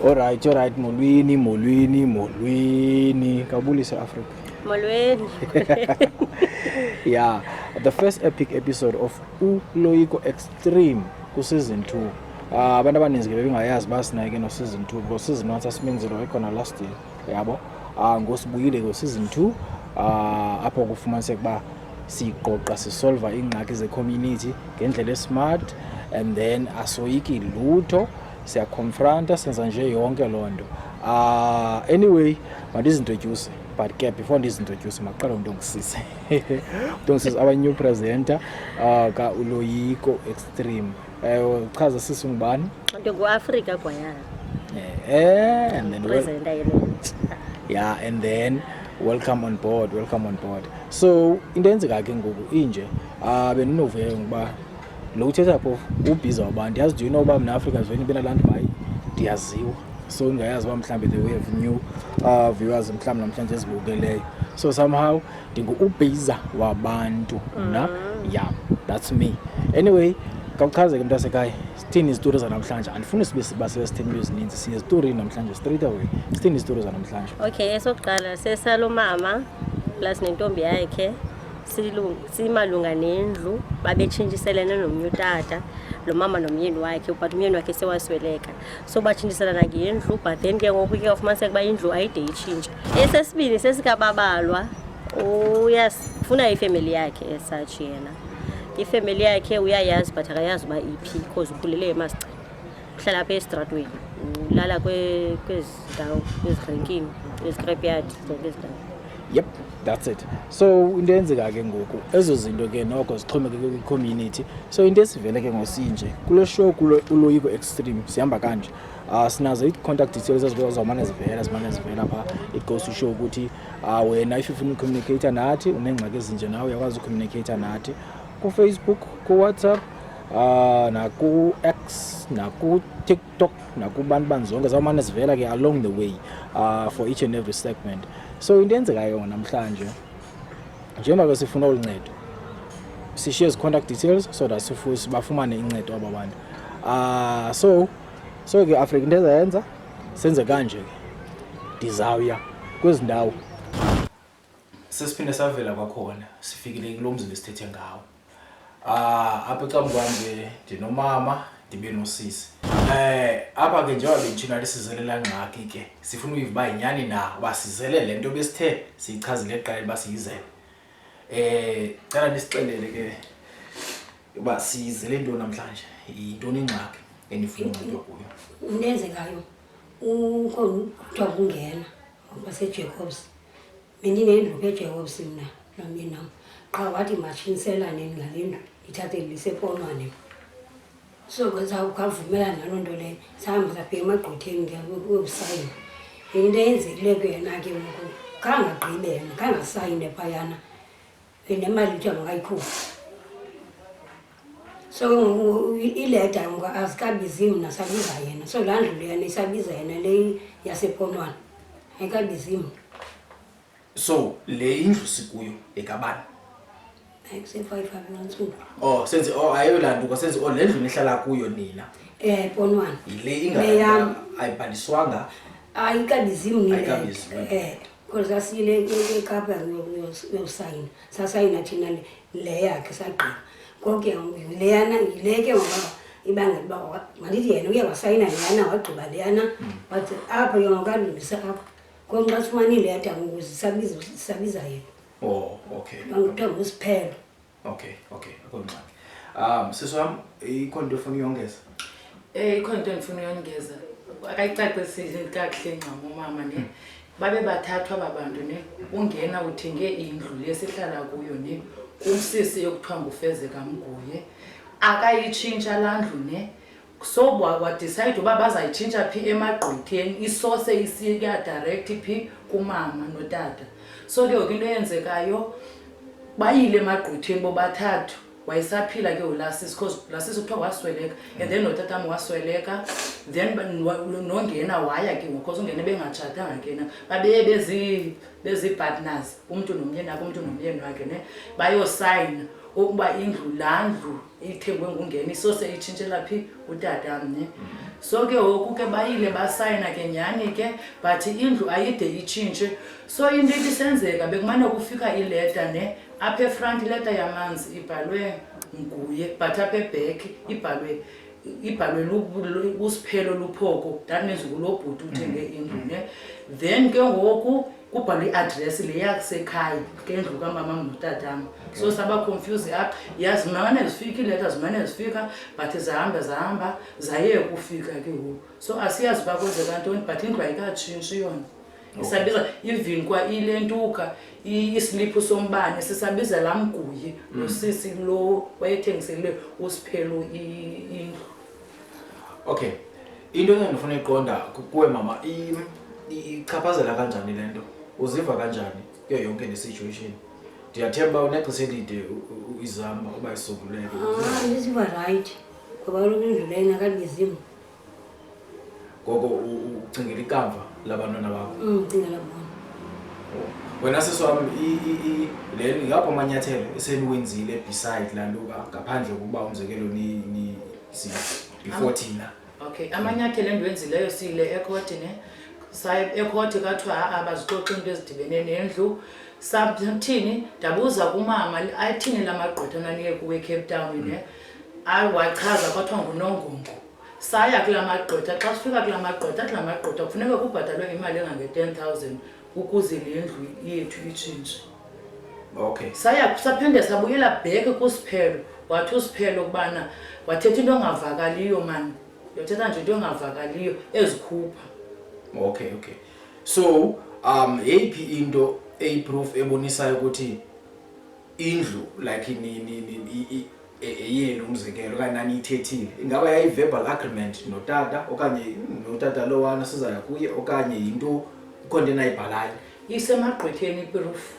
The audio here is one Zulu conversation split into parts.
All right, molweni. Kabulisa Africa. Molweni. Yeah, the first epic episode of Uloyiko Extreme ku season 2. Abantu abaninzi ke bengayazi basinake no season 2 because season 1 sasimenzelo ekhona last year. Yabo. Ngosibuyile ku season 2 apho kufumaniseka ba siqoqa sisolve ingxaki ze community ngendlela esmart and then asoyiki lutho siya confronta senza nje yonke lonto. Anyway, introduce but ke before introduce maqala undongisise. Undongisise our new presenter ka Uloyiko Extreme. Chaza sisi ngubani? Ndongo Africa kwayana. And then presenter yeah, and then welcome on board. So into enzeka ke ngoku inje beninovuya ngoba lo uthetha pho ubhiza wabantu yazi do you know uba mina Africans when ibena land by ndiyaziwa so ungayazi ba mhlambe they have new viewers mhlambe namhlanje ezibukeleyo so somehow ubhiza wabantu na yeah that's me anyway kawuchaze ke mntasekhaya sithini izitori zanamhlanje andifuni sibe sibasebesithini ezininzi siye izitori namhlanje straight away sithini izitori zanamhlanje okay esokuqala sesalomama plus nentombi yakhe simalunga nendlu babetshintshiselana nomnye utata lo mama nomyeni wakhe but umyeni wakhe sewasweleka so batshintshiselana ngendlu but then ke ngoku ke ufumaniseka kuba indlu ayide itshintshe esesibini sesikababalwa uyafuna ifamily yakhe esuch yena ifamily yakhe uyayazi but akayazi uba iphi because ukhulele eMasicane uhlala apha estratweni ulala kwezindawo ezirenkini escrapyard zonke izindawo. Yep, that's it. So into enzeka ke ngoku ezo zinto ke noko zixhomekeke kwi-community so into esivele ke ngosinje kule show kulo Uloyiko Extreme sihamba kanje sinazo i-contact details ezizomane zivela pha it goes to show ukuthi wena if ufuna ucommunicate nathi unengxaki ezinje nawe uyakwazi ucommunicate nathi ku Facebook ku WhatsApp naku X naku TikTok nakubantu banzonke zawumane zivela ke along the way for each and every segment. So into enzekayo namhlanje njengoba sifuna uluncedo si-share contact details so that bafumane incedo aba bantu so ke Africa into ezayenza senze kanje ndizawuya kwezindawo sesiphinde savela kwakhona sifikile kulomzi lesithethe ngawo apha eCamkwami ndinomama ndibe nosisi apha ke njengoba bentshina lesizelela ngxaki ke sifuna uyiva inyani na basizele lento besithe siyichazile eqala basiyizele cela nisixelele ke uba sizele into namhlanje intoni ingxaki enifuna umuntu kuyo unenzekayo ukhona kuthiwa kungena baseJacobs bendinendlu eJacobs mina nomyeni nam qha wathi matshinselane ngalendlu ithathe lisePonwane so kwenza ukhavumelana naloo nto leyo sahamba sabheka emagqwetheni ngewebsite into eyenzekileyo yena ke ngoku khangagqibele khangasayine phayana nemali kuthiwa makayikhuphe so ileta ngoku azikabizi mna sabiza yena so laa ndlu leyana isabiza yena le yasePonwane ayikabizi mna so le indlu sikuyo ekabani senze ayolanduka senze le ndlu nihlala kuyo nina Ponwane ile ayibhaliswanga ayikabizimni because asile eKapa yosayina sasayina thina le yakhe sagqina konke leyana ileke ngoba ibangela uba malithi yena uye wasayina leyana wagqiba leyana wathi apho yongakalungisa apho konxa sifumanile yada ngokuzisabiza yena okay ngikuthiwa ngusiphelo okay akonqaki sisi wami ikhonto ufuna uyongeza ikhonto endifuna uyongeza akayicacisile kakuhle ncamo mama ne babe bathathwa babantu ne ungena uthenge indlu lesihlala kuyo ne umsisi yokuthiwa ngufezeka Mguye akayitshintsha landlu ne so decide uba bazayitshintsha phi emagqwetheni isource isika direct phi kumama notata so ke into eyenzekayo bayile emagqwetheni bobathathu wayesaphila ke ulasisi because lasisi kuthiwa wasweleka and then notata wasweleka then nongena waya ke because ungene bengatshatanga kena babe bezi partners umuntu nomyeni wakhe ne bayosign ukuba indlu laa ndlu ithengwe ngungena isose itshintshela phi utatamne. So ke ngoku ke bayile basayina ke nyhani ke but indlu ayide itshintshe. So into ibisenzeka bekumane kufika ileta ne apha efront ileta yamanzi ibhalwe nguye but apha eback ibhalwe usiphelo luphoko. That means ngulobhuti uthenge indlu ne. Then ke ngoku kubhalwe i-address le yakusekhaya ke ndlu kamama notatam. So saba confuse apha yazi zimane zifika ileta zimane zifika but zahamba zaye kufika ke ngoku. So asiyazi uba kwenzeka ntoni but indlu ayikatshintshi yona. Isabiza even kwa ile ntuka isliphu sombane sisabiza laa mguyi nosisi lo wayethengisele usiphelo indlu. Okay, into engifuna iqonda kuwe mama ichaphazela kanjani lento? Uziva kanjani kuyo yonke le situation? Ndiyathemba unexesha elide izama uba isokuleke. Ndisiva right ngoba kaloku indlu lena kalibizimo. Gogo ucingela ikamva labantwana bakho? Ngicingela bona. Wena siswami le ngapha amanyathelo eseniwenzile beside la nto ngaphandle kokuba umzekelo ni before thina. Okay, amanyathelo endiwenzileyo sile ecourt ne saye ecourt kathiwa abazixoxa into ezidibene nendlu. Sathini ndabuza kumama ayithini lamagqwetha naniye kuwe Cape Town ne awachaza kwathiwa nguNongongo. Saya kula magqwetha xa sifika kula magqwetha kufuneka kubhatalwe imali engange-10,000 ukuze le ndlu yethu itshintshe. Okay. Saphinde sabuyela back kusiphelo wathi usiphelo ukubana wathetha into engavakaliyo mani. Yothetha nje into engavakaliyo ezikhupha. Okay. So yeyiphi into eyiproof ebonisayo ukuthi indlu like yenu umzekelo okanye naniyithethile ingaba yayi-verbal agreement notata okanye notata lowana sizaya kuye okanye yinto ikhona into ayibhalayo? Isemagqwetheni iproof.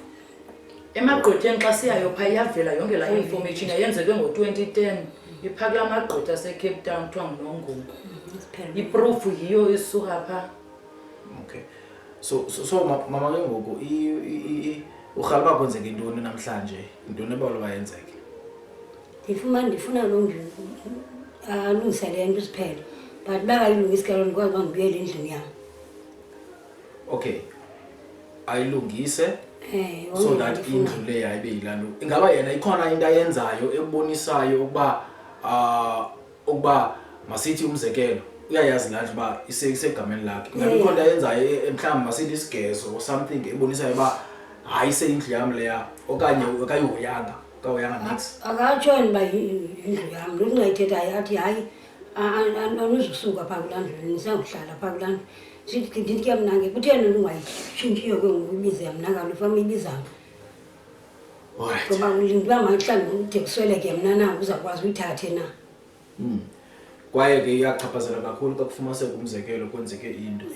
Emagqwetheni xa siyayo phaa iyavela yonke laa information yenzeke ngo-2010 iphaa kula magqwetha ase-Cape Town kuthiwa nguNongongo. Iproof yiyo isuka phaa. Okay. So mama ke ngoku urhaluba kwenzeke intoni namhlanje? Intoni ebawulo bayenzeke? Ndifuna loo ndlu alungisa le nto isiphelo but bakayilungisi kalo ndikwazi uba ndibuyele endlini yam. Okay, ayilungise so that indlu le yayibe yilaa nto. Ingaba yena ikhona into ayenzayo ekubonisayo ukuba masithi umzekelo uyayazi laa ndlu uba isegameni lakhe? Ingaba ikhona into ayenzayo mhlawumbi masithi isigezo or something ebonisayo uba hayi seyindlu yam leya okanye akayihoyanga nix? Akatshoni uba yindlu yam. Lo ndingayithethayo athi hayi anuzukusuka phaa kulaa ndlu nisakuhlala phaa kulaa ndlu. Ndithi ke mna ke kutheni lungayitshintshiyo ke ngoku ibize mna kaloku fama ibizanga. Ngoba ulinda uba mhlawumbi ude kusweleke mna na uzawukwazi uyithathe na. Kwaye ke iyachaphazela kakhulu xa kufumaniseka umzekelo kwenzeke into.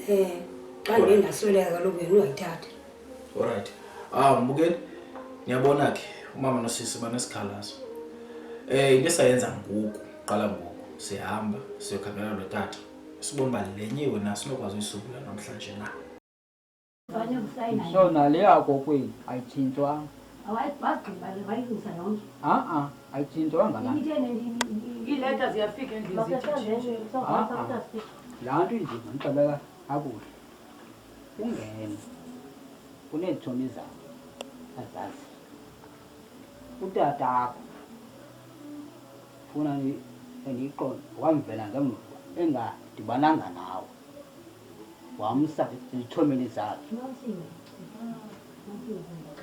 Xa ndingasweleka kaloku yena uyayithatha. Alright. Mbukeli niyabona ke umama nosisi banesikhalazo. Into esayenza ngoku qala ngoku sihamba siyokhangela lo tata. Sibona uba lenyiwe naso sinokwazi uyisubula namhlanje na. So nale yakho kweli ayitshintshwanga. Awayigqiba yonke. Ayitshintshwanga la. Iileta ziyafika endlini zitshintshe. Laa nto inzima ndixelela kakuhle. Ungene kuneetshomi zakho azazi. Utatakho funa endiyiqonde wamvela ngemva engadibananga nawe wamsa ezithomeni zakhe.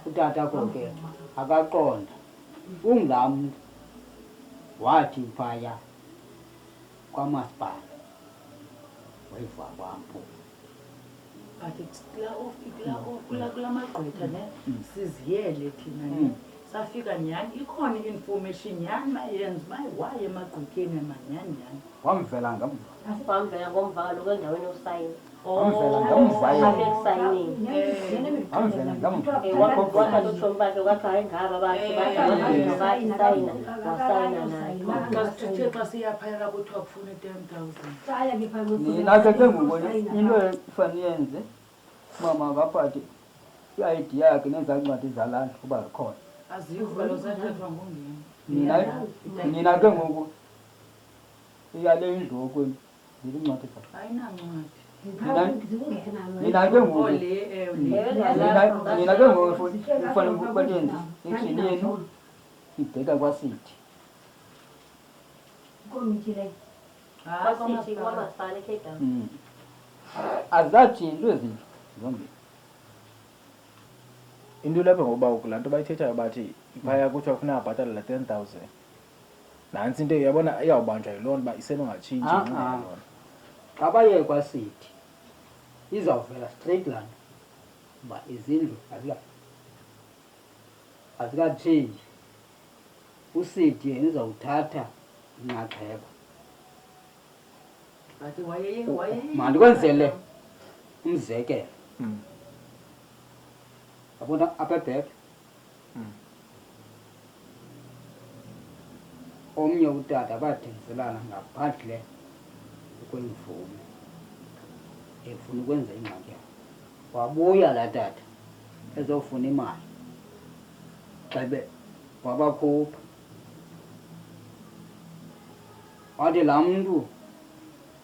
Utatakho ke akaqonda ungulaa mntu wathi phaya kwamasipala wayiva kwampo. But kula magqwetha ne siziyele thina ne safika nyhani ikhona i-information nyhani mayenza mayiwaye emagqwetyeni manyhani. Wamvela ngemva. Asibambela ngomva kaloku endaweni yosayina. Wamvela ngemva Apha ekusayinini. Wamvela ngemva. Wathatha utshomi bakhe wathi hayi ngaba bakhe wasayina naye. Xa sithethe xa siyaphayela kuthiwa kufuna i-10,000. Nina ke ngoku into efana yenze mama akaphathe i-ID yakhe nezaa ncwadi zalaa ndlu kuba zikhona. azikho kaloku zathathwa ngungena. Nina ke ngoku iyale indlu okwenu ndilincwadi ka. Ayinancwadi. Nina ke ngoku Ole nina ke ngoku ufana ukwenze ikhini yenu ibheka kwaSithi. Kwasithi kwamasipala eCape Town. Azathi into ezinto zombili. into lapha ngoba kulaa nto bayithethayo bathi phaya kuthiwa kufuneka abhatalela 10,000 nantsi into uyabona iyawubanjwa yiloo nto uba isenongatshintshi ngenxa yaloo nto. Xa baye kwaSithi izawuvela straight line uba izindlu azikatshintshi. uSithi yena uzawuthatha inxaxheba. But waye Mandikwenzele umzekelo. Yabona apha ebhek omnye utata bathengiselana ngaphandle kwemvume efuna ukwenza ingxaki yakhe. Wabuya laa tata ezofuna imali xebe wabakhupha. Wathi laa mntu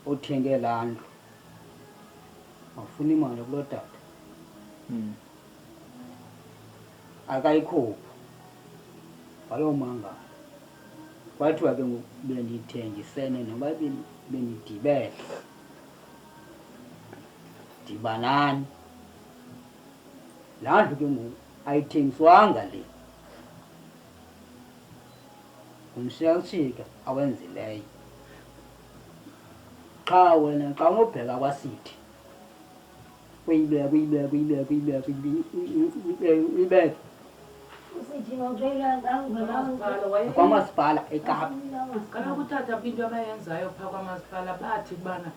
othenge laa ndlu wafuna imali kuloo tata akayikhupha wayomangala. Kwathiwa ke ngoku bendithengisene noba benidibele dibanani. Laa ndlu ke ngoku ayithengiswanga le ngumshiyashika awenzileyo. Qha wena xa unobheka kwaSithi uyibeka kwamasipala eKapa. kaloku utata into abayenzayo phaa kwamasipala bathi ubana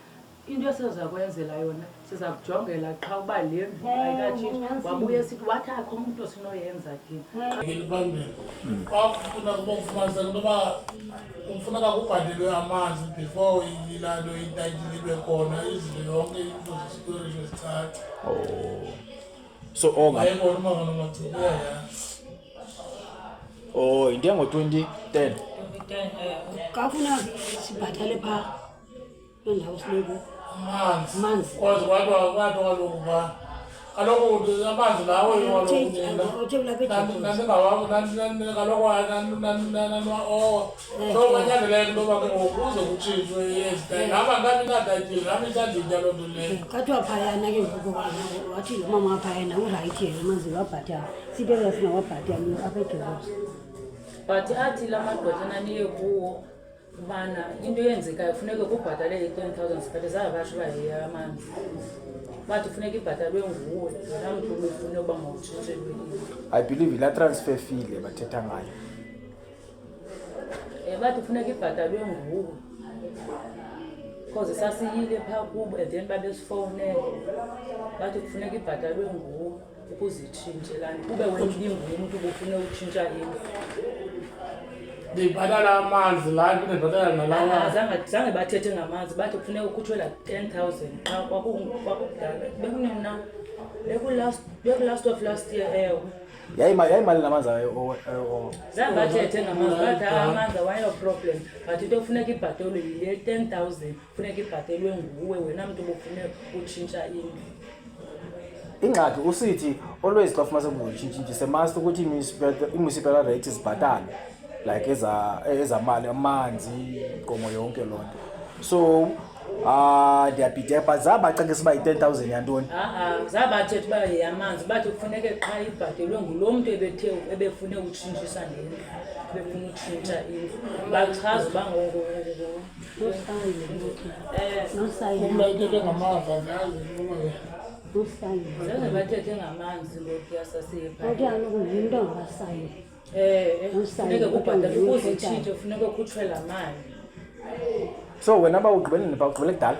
into esiza kwenzela yona siza kujongela qha uba le ndlu ayikatshintshi. Wabuye sithi wathi akho umntu sinoyenza thina. Phambili xa ufuna ukufumanisa into yoba kufuneka kubhatalwe amanzi before ilaa nto itayitile ibe khona, izinto yonke into zesitorisho zicace. So Wayebona uba ngamacubuya ya into yango-2010 Kafuna sibhatale phaa kule ndawo sileku amanzi kwaze kwathi kaloku phaa kaloku amanzi lawo so kwanyanzeleka into yoba ke ngoku kuze kutshintshwe ezitayile. Ngaba ngabi ingatayitile ngami isanditya loo nto leyo. kathiwa phayana ke ngoku wathi lo mama phayana urayithi yena amanzi wabhatala sibeka singawabhatali apha edolophu. But athi la madodana niye kuwo ubana into eyenzekayo funeka kubhatalele 10,000 sikhathi zayabasho uba yeyamanzi. Bathi funeka ibhatalwe nguwe laa mntu ubufune uba mawutshintshelwe. I believe yilaa transfer fee le bathetha ngayo. Bathi funeka ibhatalwe nguwe because sasiyile phaa kubo and then babesifowunele bathi kufuneka ibhatalwe nguwe ukuze itshintshe laa nto. Kube wena ibinguye umntu ubufune utshintsha into. Ndibhatala amanzi laa nto ndibhatala nalawa. Zange bathethe ngamanzi bathi kufuneka ukhutshwe la 10,000 qha kwakudala bekunina bekulast of last year ewe. Yayimali namanzi Zange bathethe ngamanzi bathi amanzi awayo problem but into kufuneka ibhatelwe yile 10,000 funeka ibhatelwe nguwe wena mntu ubufune utshintsha into. ingxaki uSithi always xa fumanise kuzotshintshintshise must ukuthi i-municipal rates zibhatale like ezamali amanzi inkomo yonke loo nto. So ndiyabhideka but zabacacisa uba yi-10,000 yantoni. Zabathetha uba yeyamanzi bathi kufuneke qha ibhatelwe ngulo mntu ebefune utshintshisa lendlu ebefuna utshintsha indlu. Bachaza uba Umlayithethe ngamava ziyazi zange bathethe ngamanzi ngoku yasasepha. Yinto ngasayini. Funeka kubhatalwe ukuze itshintshe funeka ukhutshwe laa mali. So wena uba ugqibeleni pha ugqibele kudala.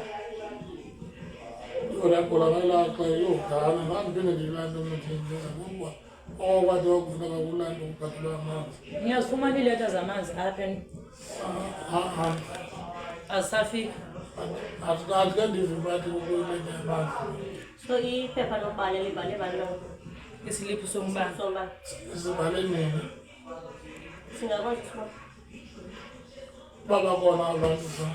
Kulakala xa yodala ngandiphinde ndilaa nto mthengisa kuba okwathi wakufuneka kulaa nto kubhatalwe amanzi. Niyazifumana iileta zamanzi apha azisafiki. Azike ndive bathi kuyileta yamanzi. So iphepha lokubhala libhale bantwana isiliphu sombane Isibhale nini? Singakwazi ukuba Baba khona abantu sa.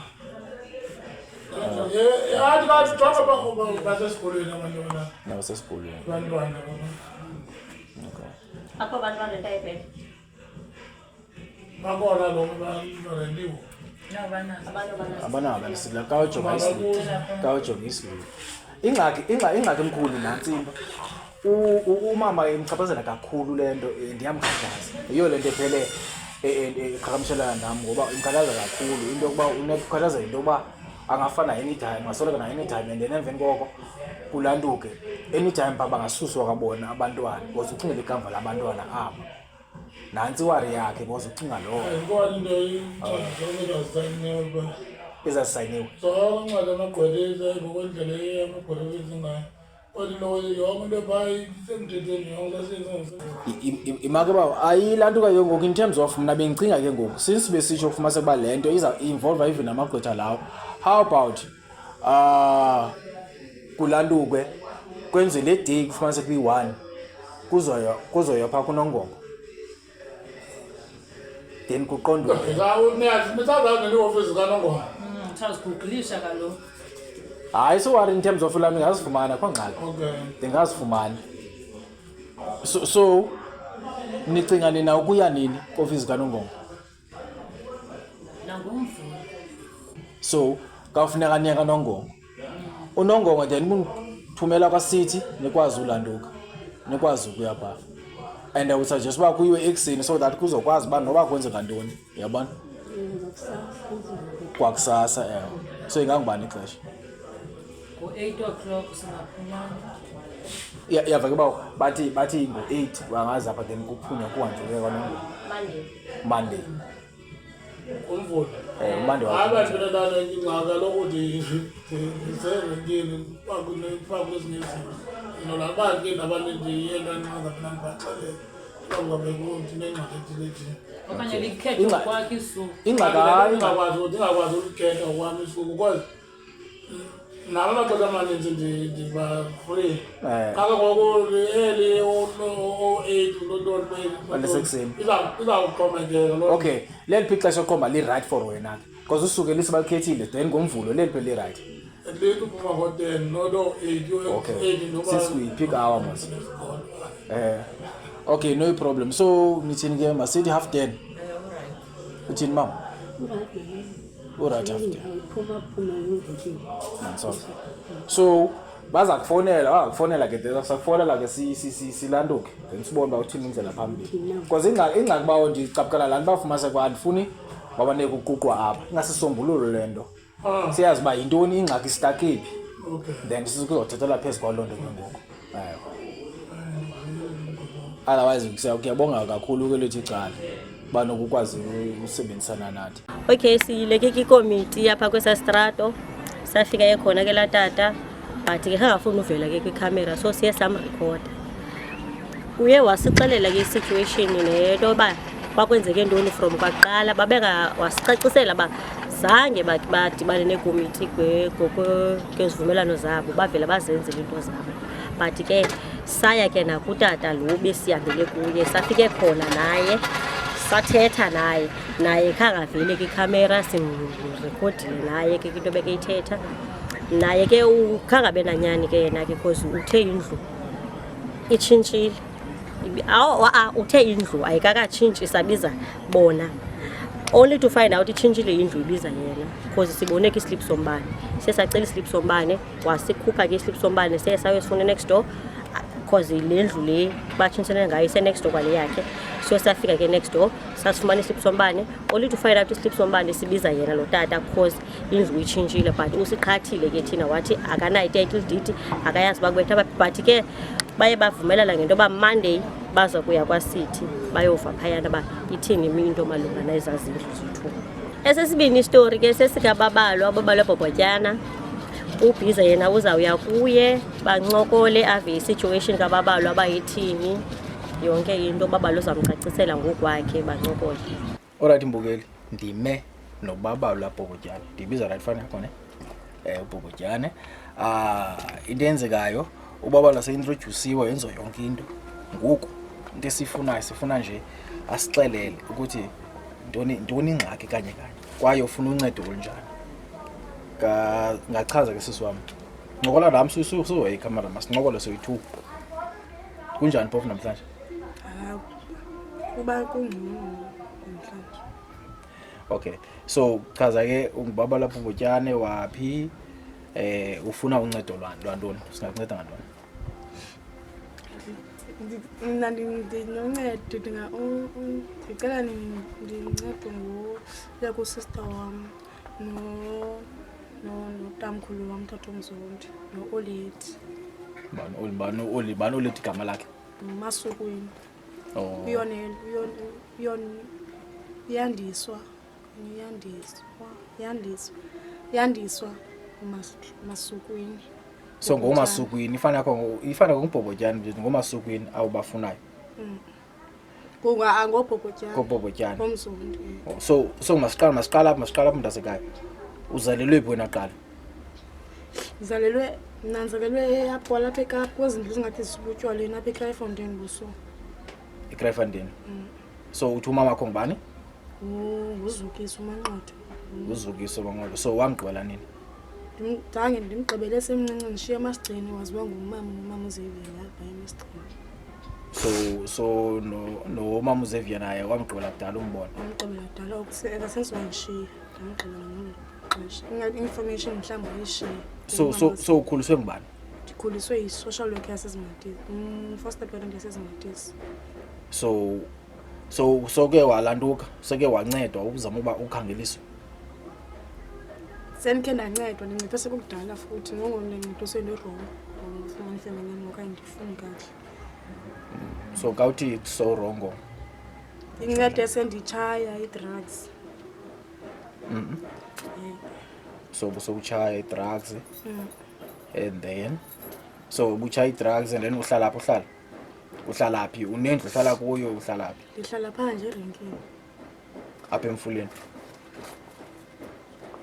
Yathi kathi jonga bakho basesikolweni abantwana. Nawusesikolweni. Abantwana. apho abantu barenta ibhedi. Bakhona lo barentiwe. Abanabo sila kawujonga islip. Kawujonga islip. Ingxaki enkulu nansi into. Umama imchaphazela kakhulu lento ndiyamkhathaza. Iyo lento ephele eqhagamshelana nami ngoba imkhathaza kakhulu into yokuba unekukhathaza into yokuba angafana anytime ngasoleka na anytime and then emveni koko kulantuke anytime bangasuswa kabona abantwana because ucingela ikamva labantwana abo nansi wari yakhe because ucinga lo Ngibona into izasayiniwe. ezasayiniwe So ngicela amagqwetha ngokwendlela yamagqwetha ngayo. Kodwa lo yonke into bayi semthethweni yonke lasenza. imake ba ayilantuka ke ngoku in terms of mina bengicinga ke ngoku since besisho ukufuma sekuba lento iza involve even amagqwetha lawo. How about kulantuke kwenze le day kufuma sekuyi1 kuzoya pha kunongongo then kuqondwe Ngawo niyazi nisazazi neliofisi kaNongoma. Sazigugulisha kaloku. hayi so worry in terms of lami ngazifumana kwangqala Okay. ndingazifumana so nicinga nina ukuya nini office kaNongongo Nangomvulo. so kafuneka niya kaNongongo uNongongo then kumthumela kwaCity nikwazi ulanduka nikwazi ukuya pha and I would suggest uba kuyiwe ekseni so that kuzokwazi uba noba kwenze kantoni yabona kwakusasa so ingangubani ixesha Ngo-8 o'clock singaphumana. yava ke uba bathi ngo-8 bangazi apha then kuphunywa kuhanjwe kaNongongo Monday Umvulo. Monday Abantu benadana ingxaka lokuthi ngiserenkini bakunezinto. Nolabanye ke nabantu yena nqaza phela ngibaxelela. Ngoba bekuthi nengxaki ethile. Okanye likhethe kwakhe isuku. Ingakwazi ukukhetha kwami isuku because nalo amaxesha amaninzi ndiba free. Kaka ngoku early o-8 Alesekuseni. Izawuxhomekeka lo. okay leli ixesha okhomba li-right for wena ke because usuke lisibalikhethile then ngomvulo leli phela li-right At least uphuma ngo-10 not o-8 okay noba since we pick our mos okay no problem so nithini ke masithi half 10 uthini mama uright half 10 so baza kufonela ke then sakufonela ke silanduke then sibone ba uthini indlela phambili because ingxaki bawo ndicaphukela lana bafumase kwa andifuni babaneke ukuqhuqwa apha ingasisombululo lento siyazi ba yintoni ingxaki istakephi then sizokuthathela phezulu kwalonto ke ngoku otherwise kuyabonga kakhulu ke lethi icala banokukwazi usebenzisana nathi Okay, siyileke kwikomiti apha kwesastrato. Safika ekhona ke la tata, but ke angafuni uvela ke kwicamera so siye samrecord. Uye wasixelela ke situation nento ba kwakwenzeke ntoni from kwaqala babenga wasicacisela ba zange badibane nekomiti kwezivumelano zabo bavela bazenze into zabo. But ke saya ke nakutata lo besihambele kuye safike khona naye sathetha naye khangavele kwicamera simrekhodile naye ke into bekeyithetha naye ke ukhangabe nanyani ke yena ke because uthe indlu itshintshile uthe indlu ayikakatshintshi sabiza bona only to find out itshintshile indlu ibiza yena because sibone ke islip sombane sesacela islip sombane wasikhupha ke islip sombane sesayosifuna next door because le ndlu le batshintshelene ngayo ise next door kwale yakhe so safika ke next door sasifumana islip sombane only to find out islip sombane sibiza yena lo tata because indlu itshintshile but usiqhathile ke thina wathi akanayo title deed akayazi bakwetha but ke baye bavumelana ngento ba Monday baza kuya kwaCity bayova phayana ba ithini into malunga nezazindlu zethu. Esesibini story ke sesikababalo ababalo Bhobhotyana ubhiza yena uzawuya kuye bancokole ave isituation kababalo abayithini yonke into babalo zamcacisela ngokwakhe bancokole. Alright mbukeli ndime nobabalo lapho Bhobhotyana ndibiza right fana khona uBhobhotyana into enzekayo ubaba la seintroduciwe yenzo yonke into ngoku into esifunayo sifuna nje asixelele ukuthi ntoni ingxaki kanye kwaye ufuna uncedo olunjani. Ngachaza ke sisi wami. Ncokola nami suwe camera masincokole soyi2. Kunjani phofu namhlanje? Kuba kungcono namhlanje. Okay. So chaza ke ungibaba lapho ngotyane waphi ufuna uncedo lwantoni? Singakunceda ngantoni? Mina ndinoncedo ndicela ndincede ngoya kusister wam notamkhulu wam tatomzondi no-Oleti. Bani Oleti igama lakhe? Masukwini. Oh. Yandiswa Masukwini. So ngomasukwini ifana ngombhobotyana nje ngomasukwini awubafunayo. Ngobhobotyana. Ngobhobotyana. Ngomzondi. So masiqala apha mntasekhaya. Uzalelwe phi wena qala? Nanzalelwe apho lapha eKapa kwezindlu ezingathi zibutywaleni apha eKraaifontein buso. eKraaifontein. So uthi umama wakho ngubani? Nguzukisa uManqodo. Nguzukisa uManqodo. So wamgqibela nini? Zange ndimgqibele semncinci ndishiye eMasigcini waziwa ngumama uZevier lapha eMasigcini. So no mama uZevier naye wamgqibela kudala umbona. Wamgqibela kudala akasenziwa ngishiye wamgqibela ngexesha. Information mhlawumbe ayishiye. So ukhuliswe ngubani? Ndikhuliswe yi-social worker yasezimatisi. Foster parent yasezimatisi. So ke walantuka, seke wancedwa ukuzama uba ukhangeliswe. Sendikhe ndancedwa ndincedwe sekukudala futhi ngongoncedwe nerongo ngofumana ifemini okanye ndifuni kahle. So kawuthi so rongo. Incede senditshaya i-drugs. So utshaya i-drugs. And then so utshaya i-drugs and then uhlala phi? Unendlu uhlala kuyo uhlala phi? Ndihlala phandle erenkini. Apha Emfuleni.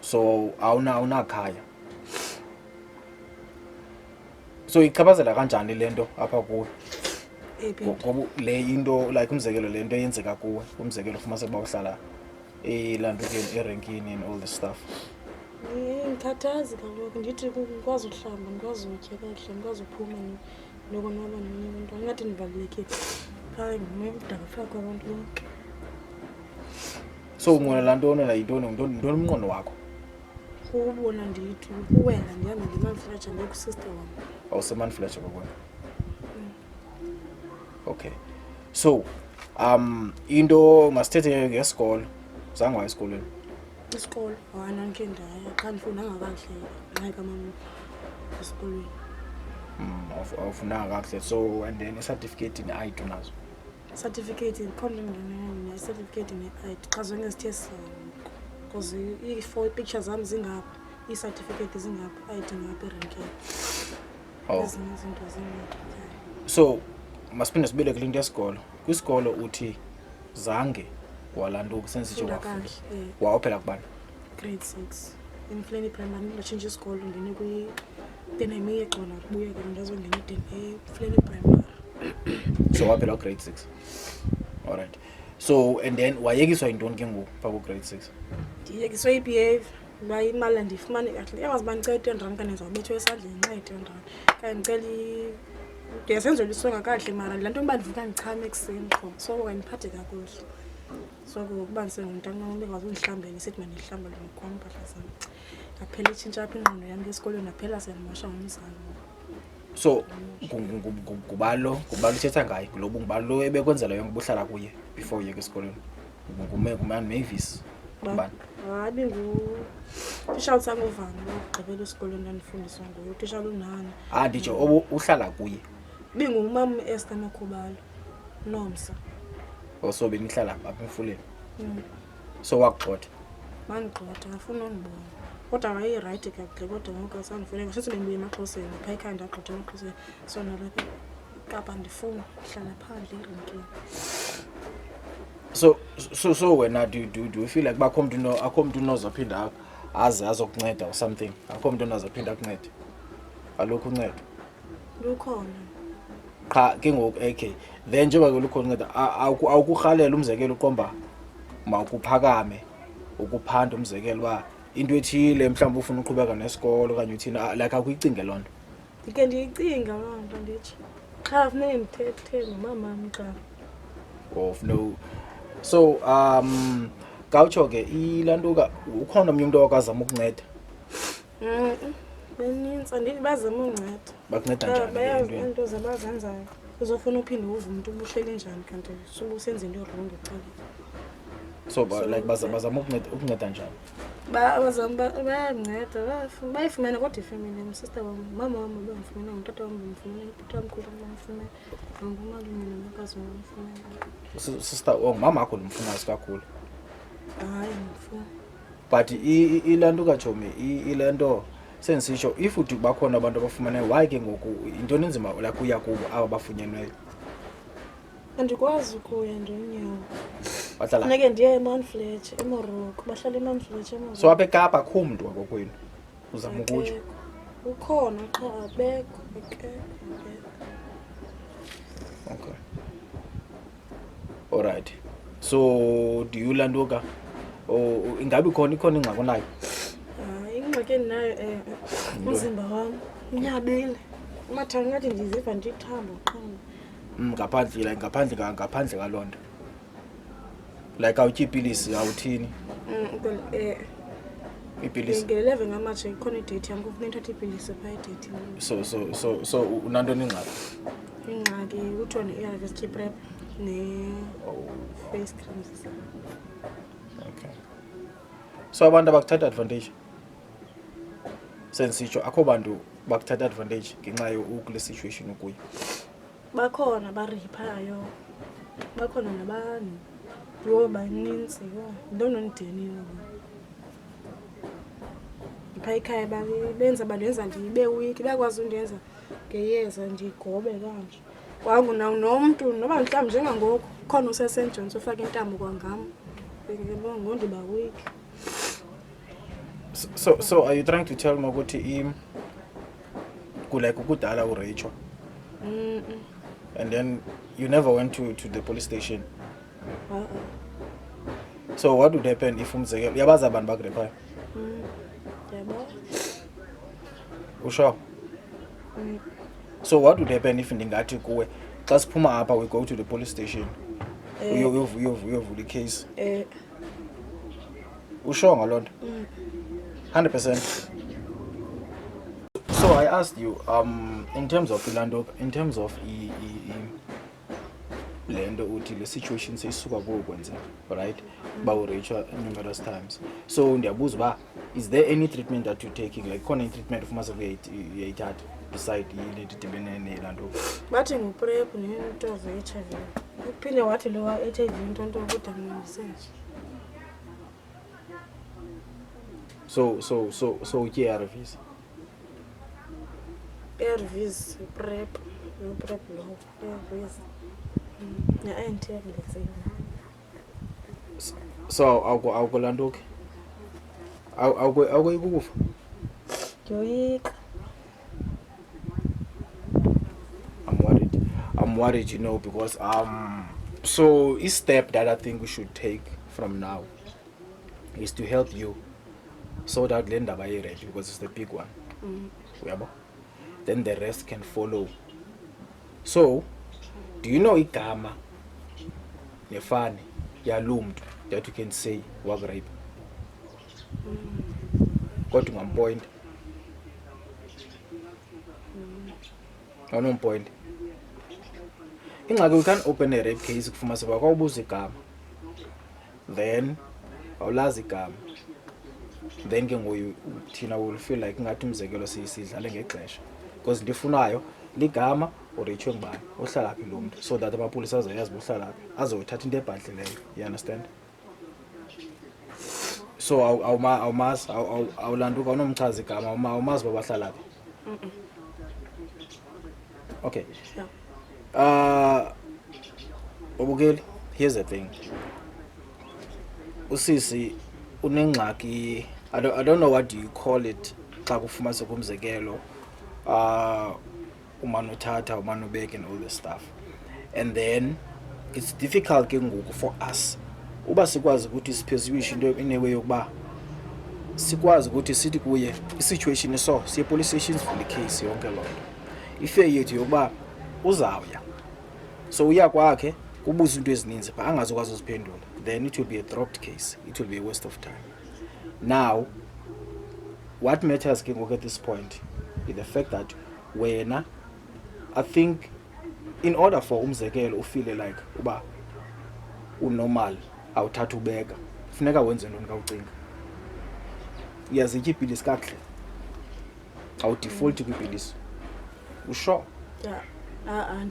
So awunakhaya. So ichaphazela kanjani lento apha kuwe? Ngoba le into like umzekelo lento eyenzeka kuwe, umzekelo ufuma sekuba uhlala elantukeni erenkini and all this stuff. Ngikhathazi kaloku ndithi ngikwazi uhlamba, ngikwazi utya kahle, ngikwazi uphuma nokonwaba nomnye umuntu. Ngathi ndibalulekile. Hayi ngumdaka phakathi kwabantu bonke. So ungona lantoni la yintoni umnqondo wakho? Kubona ndithi ukuwela ndihambe ngeManfletcher ndiye kusister wam. AwuseManfletcher kwakwena. Okay. So into masithethe ngesikolo. Zange waya esikolweni? Isikolo awandikhe ndaya xa ndifundanga kahle naye kamama esikolweni. Awufundanga kahle. So and then certificate in ID unazo? Certificate ikhona ngene certificate ne-ID xa zonke zithe because i-4 pictures zami zingapha, i-certificate zingapha, ID ngapha erenkini. Ezinye izinto zingapha. So masiphinde sibele kule nto yesikolo. Kwisikolo uthi zange walantuka sensitshe wafunda. Waphela kubani? Grade 6. Emfuleni primary ndatshintsha isikolo ngene kwi-Denemi exona kubuye ke ndazongena eMfuleni primary. So waphela grade 6. All right. So and then wayekiswa yintoni ke ngoku pha ku grade 6? Ndiyekiswe i-behave ba imali ndifumane kahle. Eyazi bandicela i-R10 kanenza ubethwe esandleni nxa i-R10. Kanye ndicela ndiyasenzelwa isonga kahle mara le nto mba ndivuka ndichame ekuseni qho. So wayendiphathe kakuhle. So kuba ndisengumntana bengazi undihlambele sithi mandihlamba lo mpahla zami. Ngaphela itshintsha apha ingqondo yami esikolweni naphela sendimosha ngomzali. So ngubalo uthetha ngaye ngoba ngubalo ebekwenzela yonke ubuhlala kuye before uyeke esikolweni. Ngumani Mavis? Ngubani? Hayi Tisha uSangovana ogqibela esikolweni ndandifundiswa nguye uTisha uNhana. Nditsho uhlala kuye. Bingumama Esther Makhubalo Nomsa. So benihlala apha Emfuleni. So wakugxotha? Mangigxotha afuna ungibona. Kodwa waye right kahle kodwa ngoku asandifuneka sithi bengibuye eMaxhoseni phaya ekhaya ndagxotha eMaxhoseni. So nalapha eKapa ndifuna uhlala phandle erenkini. So wena do you feel like akho umuntu unozophinda azokunceda or something? Akho umuntu onozophinda akuncede? Alokho uncedo? Lukhona. qha ke ngoku okay then njengoba ke lukhona inceda awukurhalela umzekelo uqomba mawukuphakame ukuphanda umzekelo ba into ethile mhlawumbe ufuna uqhubeka nesikolo okanye uthina like akuyicinge loo nto ndike ndiyicinga loo nto ndithi qha funeke ndithethe nomamam xa of no so gawutsho ke ilantuka ukhona omnye umntu owakazama ukunceda benintsi andithi bazama unceda bakunceda njani bayazi into zabazenzayo uzofuna uphinde uve umntu ubuhleli njani kanti subusenza into erongo eqaleni so like bazama ukunceda njani bayanceda bayifumene kodwa ifemeli yam sister wam mama wam bamfumene ngutata wam bamfumene ubhuti wamkhulu bamfumene nangumalume nomakazi wam bamfumene sister mama akho ndimfunayo kakhulu hayi ndimfuna but ilantuka Chomi ilento sensisho if uthi bakhona abantu abafumene why ke ngoku into nenzima la kuya kubo aba bafunyenweyo andikwazi ukuya ndonyawo bahlala funeke ndiye eMountfletcher eMorocco bahlala eMountfletcher eMorocco so apha eKapa akho mntu wakokwenu uzama ukutsho ukhona qha abekho okay alright so do you lantuka ingabe ikhona ingxaki onayo ingxaki endinayo umzimba wam unyabile amathanga ngathi ndiziva ndithamba qha ngaphandle kaloo nto like awutyi iipilisi awuthini iipilisi nge-11 ngamatshe ikhona idate yam kufuneka ndithathe iipilisi phaa idate so unantoni ingxaki ingxaki kuthiwa ne-ARVs prep ne-face creams okay so abantu abakuthatha advantage sensitsho akho bantu bakuthatha advantage ngenxa yokule situation ukuyo bakhona bariphayo bakhona nabani yho baninzi yho ndonondenini phaa ekhaya benza bandenza ndibe weak bayakwazi undenza ngeyeza ndigobe kanje kwangu nomntu noba mhlawumbi njengangoku khona useSt John's ufake intambo kwangam ngondiba weak so are you trying to tell me ukuthi kulike ukudala uRachel and then you never went to the police station so what would happen if umzekelo yabaza abantu bakurephayo yabo usho so what would happen if ndingathi kuwe xa siphuma apha we go to the police station uyovula icase usho ngaloo nto 100%. So I asked you in terms of Ilando, in terms of lendo uthi le situation seyisuka kokwenza right bawurecha numerous times so ndiyabuza ba is there any treatment that you taking like khona treatment of mase uyayithatha beside ile dibene nelando bathi nguprep nento ze-HIV uphinde wathi lo HIV into ukudamnisenje so utye ARVs ARVs prep lo ARVs ne-INT yakuleziyo so awukulantuki awuyikukufa ndiyoyika I'm worried you know because so a step that I think we should take from now is to help you sort out le ndaba ye-rape because it's the big one uyabo then the rest can follow so do you know igama nefani yalo mntu that you can say wakurape kodwa ungampoint awunompoint ingxaki we can't open a rape case kufumase bakwawubuza igama then awulazi igama then ke ngoku thina will feel like ngathi umzekelo sidlale ngexesha because ndifunayo ligama uRachel ngubani ohlala phi lo muntu so that amapolisa azayazi bohlala phi azothatha into ebhadlileyo you understand so awumazi awulantuka unomchaza igama awumazi babahlala phi okay ubukeli here's the thing usisi unengxaki I don't know what do you call it xa kufumanise kumzekelo umanothatha umanobek and all this stuff. And then it's difficult ke ngoku for us uba sikwazi ukuthi siphezishe into inewe yokuba sikwazi ukuthi sithi kuye isituation so siye police stations for the case yonke lonto ife yethu yokuba uzawuya so uya kwakhe kubuza into ezininzi ba angazokwazi uziphendula, then it will be a dropped case, it will be a waste of time. Now what matters ke ngoku at this point is the fact that wena I think in order for umzekelo ufile like uba unormal awuthatha ubeka kufuneka wenze ntoni kawucinga uyazitya iipilisi kakuhle awudefault kwiipilisi usure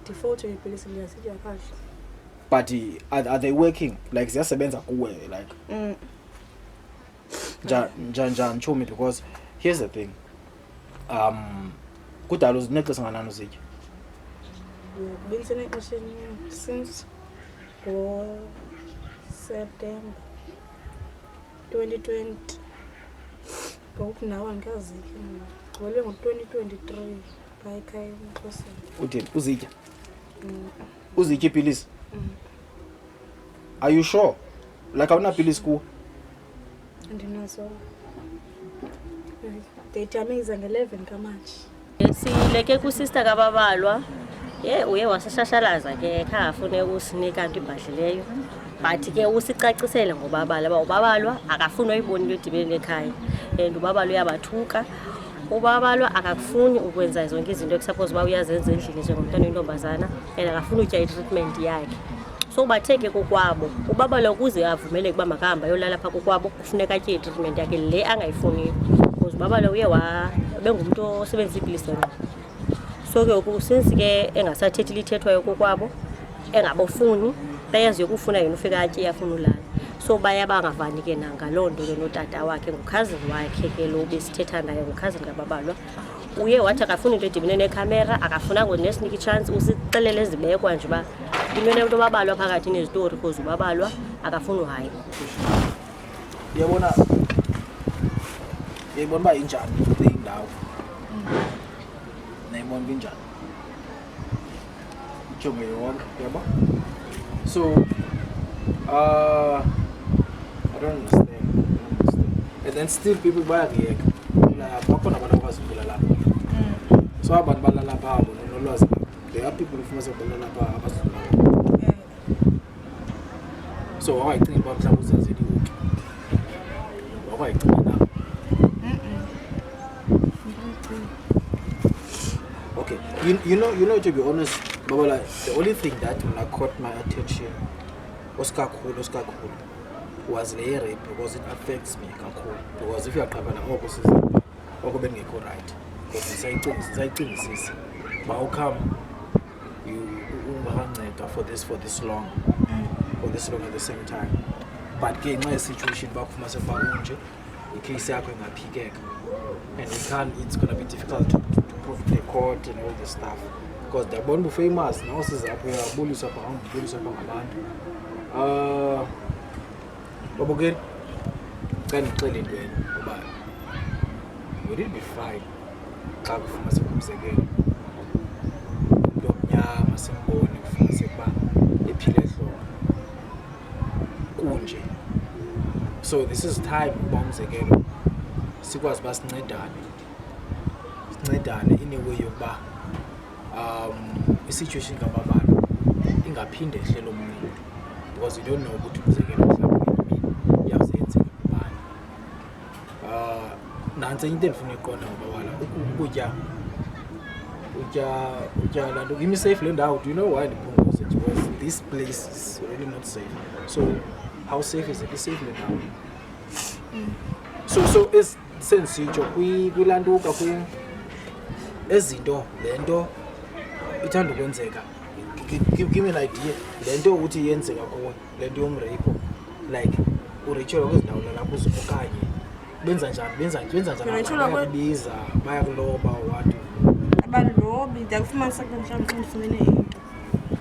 default iipilisi ndiyazitya kakuhle but are they working like ziyasebenza kuwe like njani chomi because here's the thing kudala uzinexesa nganani uzitya been since September 2020 ngoku nawo angikazitya ngole ngo-2023 bayikhaya emxhoseni uthini uzitya uzitya iipilisi are you sure like awunapilisi kuwo andinazo deyitamiza nge-11 kamatshi sileke kusister kababalwa uye wasashashalaza ke khafune ukusinika into ibhadlileyo but ke usicacisele ngobabala ba ubabalwa akafuni uyibona into edibene ekhaya and ubabalwa uyabathuka ubabalwa akakufuni ukwenza zonke izinto ekusuppose ba uyazenza endlini njengomntwana wentombazana and akafuni utya i-treatment yakhe so batheke kokwabo ubabalwa ukuze avumele ukuba makahamba yolala pha kokwabo kufuneka atye i-treatment yakhe le angayifuniyo because ubabalwa uye bengumuntu osebenzisa iipilisi ngqo. So ke ukusinsi ke engasathethi lithethwayo kokwabo engabofuni bayazi yokufuna yena ufika atye afuna ulala so baya bangavani ke nangaloo nto ke notata wakhe ngukhazini wakhe ke lo besithetha naye ngukhazini kababalwa uye wathi akafuni into edibene nekhamera akafunanga nesiniki chance usixelele ezibekwa nje uba into nento babalwa phakathi nezitori because ubabalwa akafuni uhayi uyabona uba injani le indawo nayibona binjani jonge yonke yabo so I don't understand. And then still people bayakuyeka bakhona abantu abazibula lapha so abantu balalapha abo nolwazi there are people ufumase balalapha abazibula so awayicinga uba mhlawumbe uzenzela iwuki awayicinga na okay you know to be honest Babala, the only thing that caught my attention was the rape because it affects me because if you are traveling opposite go right because it's but how come you for this long at the same time but ke nxa situation bakufuma sefaunje icase yakho ingaphikeka and it's going to be difficult to prove the court and all this stuff because they're born famous now sizapho yabuliswa ngabantu Babogeri can tell it when would it be fine xa kufuma sekumzekelo lomnyama simboni kufuma sekuba ephile ehloko kunje so this is time uba umzekelo sikwazi uba sincedane in a way yokuba i-situation kababalo ingaphinde ehlelo omuntu because you don't know ukuthi umzekelo nansi into endifuna iqonda ngobawala ukutya lanto give me safe le ndawo. Do you know why ndiphunguze? Because this place is really not safe. So how safe is it? Is safe le ndawo? So is sensitsho kwilantuka ezinto lento ithanda ukwenzeka. Give me an idea lento uthi yenzeka kuwe lento yomrape like uritual kwezindawo lapho uzokanye benza njani biza bayakuloba what abalobi ndiyakufumanisa ke mhlawumbe xa ndifumene into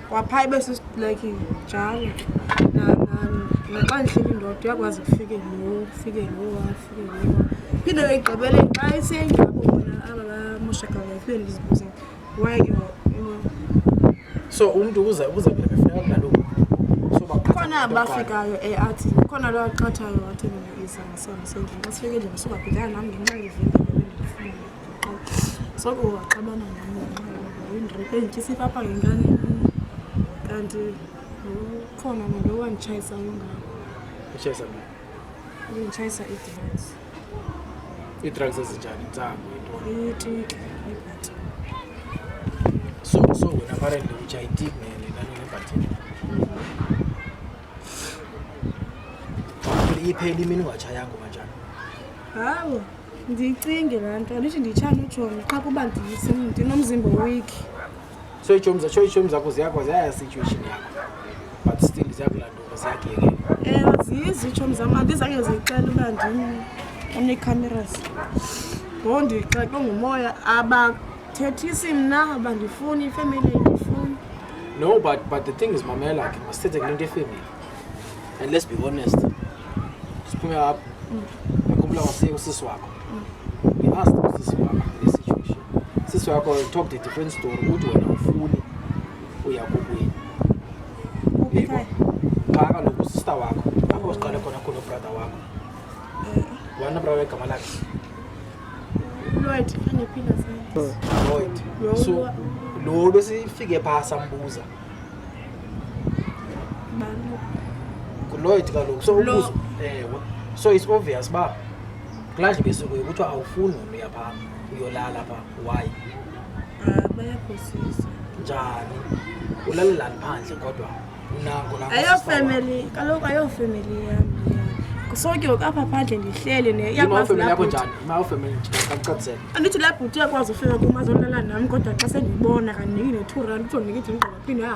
kwapha ibe like njalo naxa ndihleli indoda uyakwazi kufike lo phinde igqibele xa isengabo bona aba bamoshakala ifike ndizibuze why ke so umuntu uza befika kulaloku so khona abafikayo athi khona lo aqathayo wathi mina isanga sendlela basifike nje basuka bhekana nami ngenxa yevimba bendifuna so waxabana nami indreke ngisi papa ngengane kanti khona lo wangichayisa ngalo uchayisa ngitshayisa i-drugs ezinjani insango into so wena apparently ujayitik nalonebhathini iphela imini ungachayanga kanjani hawo ndicinge laa nto ndithi nditshana uJohn xa kuba ndinomzimba weak so iitshomi zakho ziyaya situation yakho but still ziyakulanduka ziyakuyekela zizi itshomi zam andizange ziyixela uba ndim one-cameras ngo ndixexe ngumoya abathethisi mna abandifuni ifemeli ayindifuni no but the thing is mamela ke masithethe kule nto efemeli and let's be honest siphume apha yakhumbula usisi wakho we asked usisi wakho le situation usisi wakho talked a different story ukuthi wena ufuni uyakubuye phaka lo sister wakho apho usiqale khona brother wakho wena brother egama lakhe Lloyd anephila science Lloyd so lo besifike phasa sambuza Lloyd kaloku so ubuzo so it's obvious ba kulanje besuke ukuthi awufuni uyapha uyolala pha why bayaphosisa njani ulalela phandle kodwa unango ayo family kaloku ayo family yami soke apha phandle ndihlele yakwazi lapho njani ima family ngicacazela andithi la bhuti yakwazi ufika kumazolala nami kodwa xa sendibona kaniki ne2 rand uthi ngithi ngizophinde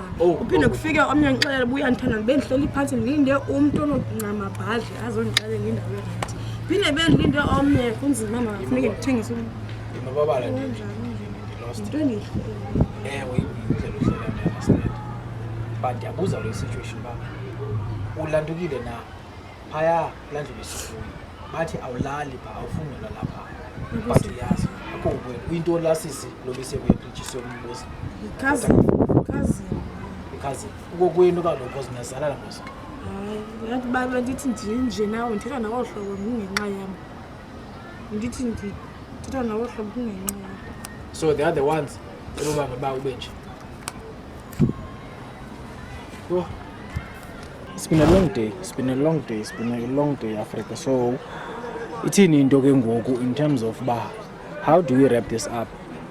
uphinde kufike omnye ngixelela buya ndithanda bendihleli phansi ngilinde umuntu ononcama bhadle azongixelela indawo erayithi phinde bendilinde omnye kunzima mama kufuneke ndithengise imababala nje into endihle ewe indlela uhlelana understand but yabuza le situation ba ulandukile na phaya lanje besifuni bathi awulali pha awufuni lapha but uyazi akho into lasisi lobise kuyepreachiswa umbuzo because ukokwenu kaloko zinazalana ngoso hayi yathi baba ndithi nje nawe ndithetha nawo hlobo ngenxa yami ndithi ndithetha nawo hlobo ngenxa yami so they are the ones elobanga ba ubenje oh it's been a long day Africa so ithini into ke ngoku in terms of ba how do we wrap this up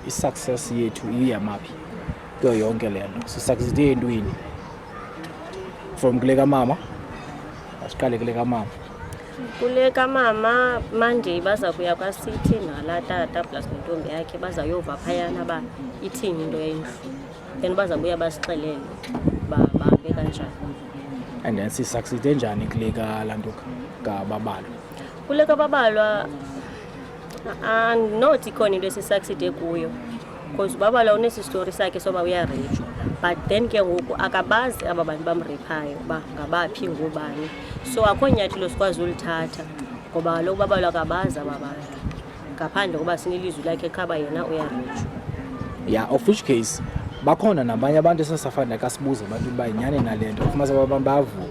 success yethu iyamapi kuyo yonke lento succeed entweni from kule kamama asiqale kule kamama kule kamama manje baza kuya kwaSithi nala tata plus nentombi yakhe bazayova phayana ba ithini into yendlu then bazabuya basixelele babe kanjani and then succeed njani kule kalantuka kababalo kule kababalwa not ikhona into esisucceed kuyo because babalwa unesi story sakhe soba uyarejwa but then ke ngoku akabazi aba bantu bamrephayo ba ngabaphi ngobani so akho nyathelo sikwazi ulithatha ngoba kaloku babalwa akabazi aba bantu ngaphandle kuba sinelizwi lakhe khaba yena uyarejwa yeah of which case bakhona nabanye abantu esasafana kasibuze abantu bayinyane nalento ufumasa abantu bavu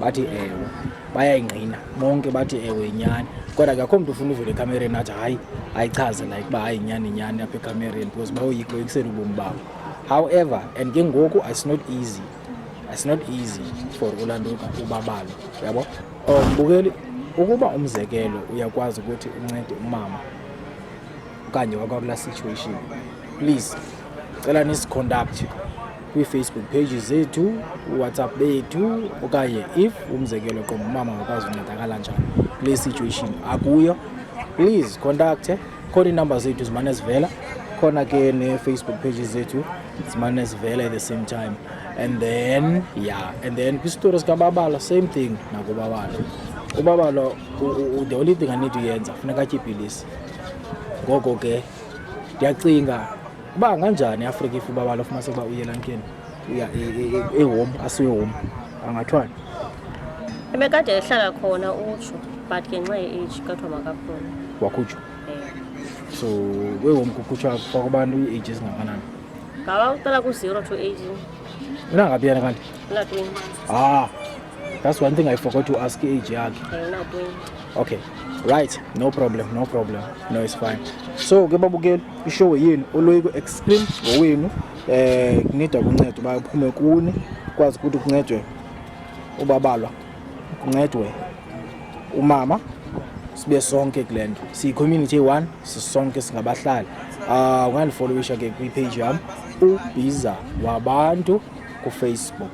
bathi ewe bayayingqina bonke bathi ewe inyani kodwa akho umuntu ufuna uvele ekamereni athi hayi ayichaze like ba hayinyani apha ekamereni because bayoyiko ikusela ubomi babo however and ke ngoku it's not easy for ulanduka ubabalo yabo mbukeli ukuba umzekelo uyakwazi ukuthi uncede umama kanye wakula situation please cela nisicontact kwi-Facebook pages zethu, WhatsApp bethu okanye if umzekelo qomba umama akwazi uncedakala njani kule situation akuyo please contact khona inumber zethu zimane sivela khona ke ne-Facebook pages zethu zimane sivela at the same time and then kwi-stories kababalo same thing nakubabalo ubabalo the only thing I need to yenza funeka atye ipilisi ngoko ke ndiyacinga uba kanjani eAfrika if ubabalo ufumase uba uyelankeni uya ehome asiwe home angathwani ebekade ehlala khona utsho but ngenxa ye-age kathiwa makaphuma wakhutshwa so wehome kukhutshwa kwabantu ii-age ezingakanani ngaba uqala ku-0 to 18 unangaphi kanti una-20 that's one thing I forgot to ask age yakhe. una-20 Okay, right, no problem, no, it's fine. So ke babukeli ishow yenu Uloyiko Extreme ngowenu kunida kuncedo baphume kuni kwazi ukuthi kuncedwe ubabalwa kuncedwe umama sibe sonke kulento si community 1 sisonke singabahlali ungandifollowisha ke kwi-page yami uBiza Wabantu ku Facebook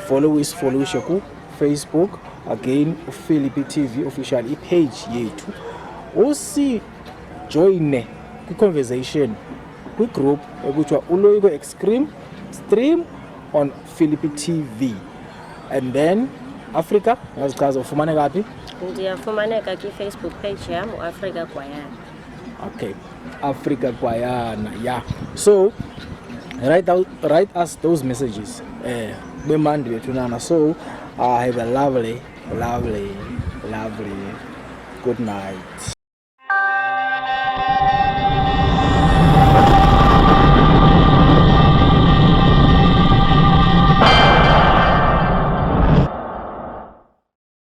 followishe ku Facebook again uPhilippi TV official i-page yethu usi join kwi-conversation kwi-group ekuthiwa Uloyiko Extreme stream on Philippi TV and then Africa ngazichaza ufumane kaphi ndiyafumaneka kwi-Facebook page yam uAfrica Gwayana. Okay, Africa Gwayana, yeah. So write us those messages bemandi bethunana. So have a lovely good night.